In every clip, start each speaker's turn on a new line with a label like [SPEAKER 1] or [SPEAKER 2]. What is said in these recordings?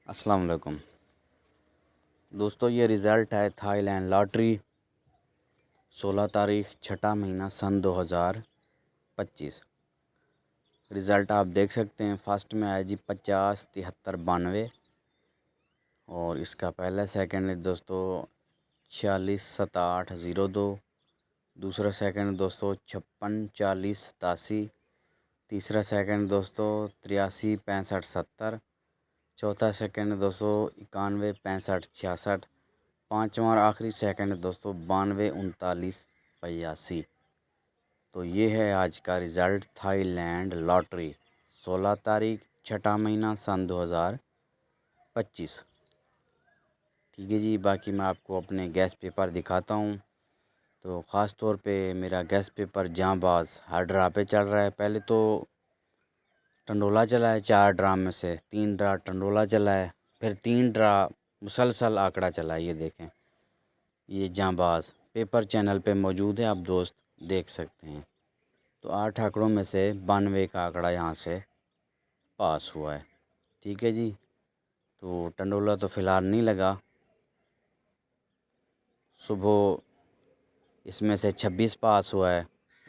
[SPEAKER 1] السلام علیکم دوستو، یہ رزلٹ ہے تھائی لینڈ لاٹری 16 تاریخ 6 مہینہ سن 2025۔ رزلٹ آپ دیکھ سکتے ہیں، فرسٹ میں آیا جی 50 73 92، اور اس کا پہلا سیکنڈ ہے دوستو 46 67 02، دوسرا سیکنڈ دوستو 56 40 87، تیسرا سیکنڈ دوستو 83 65 70، چوتھا سیکنڈ دوستو 91 65 66، پانچواں اور آخری سیکنڈ دوستو 92 39 85۔ تو یہ ہے آج کا رزلٹ تھائی لینڈ لاٹری 16 تاریخ 6 مہینہ سن 2025۔ ٹھیک ہے جی، باقی میں آپ کو اپنے گیس پیپر دکھاتا ہوں۔ تو خاص طور پہ میرا گیس پیپر جاں باز ہر ڈرا پہ چل رہا ہے۔ پہلے تو ٹنڈولا چلا ہے، 4 ڈرا میں سے 3 ڈرا ٹنڈولا چلا ہے، پھر 3 ڈرا مسلسل آنکڑا چلا ہے۔ یہ دیکھیں، یہ جاں باز پیپر چینل پہ موجود ہے، آپ دوست دیکھ سکتے ہیں۔ تو 8 آنکڑوں میں سے 92 کا آنکڑا یہاں سے پاس ہوا ہے۔ ٹھیک ہے جی، تو ٹنڈولا تو فی الحال نہیں لگا۔ صبح اس میں سے 26 پاس ہوا ہے،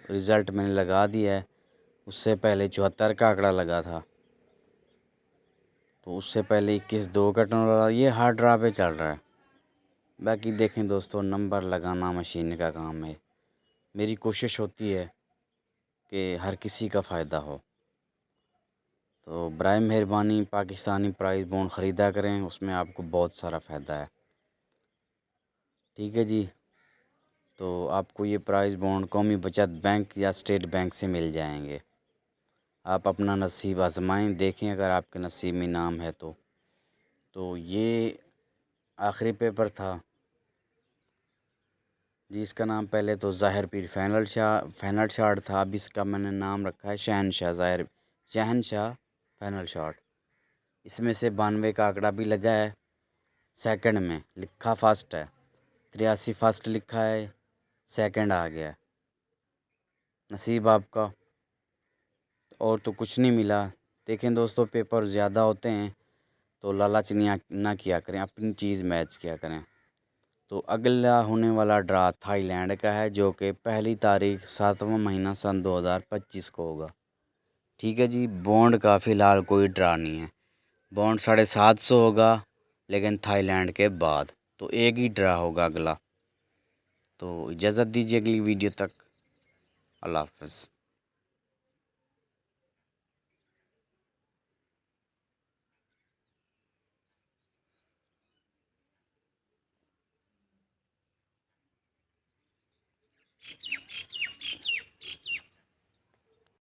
[SPEAKER 1] رزلٹ میں نے لگا دیا ہے۔ اس سے پہلے 74 کا آنکڑا لگا تھا، تو اس سے پہلے 21 2 کا ٹنڈولا، یہ ہر ڈرا پہ چل رہا ہے۔ باقی دیکھیں دوستو، نمبر لگانا مشین کا کام ہے۔ میری کوشش ہوتی ہے کہ ہر کسی کا فائدہ ہو، تو برائے مہربانی پاکستانی پرائز بونڈ خریدا کریں، اس میں آپ کو بہت سارا فائدہ ہے۔ ٹھیک ہے جی، تو آپ کو یہ پرائز بونڈ قومی بچت بینک یا اسٹیٹ بینک سے مل جائیں گے۔ آپ اپنا نصیب آزمائیں، دیکھیں اگر آپ کے نصیب میں نام ہے تو یہ آخری پیپر تھا جی۔ اس کا نام پہلے تو ظاہر پیر فائنل شاٹ تھا، اب اس کا میں نے نام رکھا ہے شہنشاہ فائنل شاٹ۔ اس میں سے 92 کا آنکڑا بھی لگا ہے، سیکنڈ میں لکھا فسٹ ہے، 83 فسٹ لکھا ہے، سیکنڈ آ گیا۔ نصیب آپ کا، اور تو کچھ نہیں ملا۔ دیکھیں دوستو، پیپر زیادہ ہوتے ہیں تو لالچ نہ کیا کریں، اپنی چیز میچ کیا کریں۔ تو اگلا ہونے والا ڈرا تھائی لینڈ کا ہے، جو کہ 1 تاریخ 7واں مہینہ سن 2025 کو ہوگا۔ ٹھیک ہے جی، بونڈ کا فی الحال کوئی ڈرا نہیں ہے۔ بونڈ 750 ہوگا، لیکن تھائی لینڈ کے بعد تو ایک ہی ڈرا ہوگا اگلا۔ تو اجازت دیجیے اگلی ویڈیو تک، اللہ حافظ۔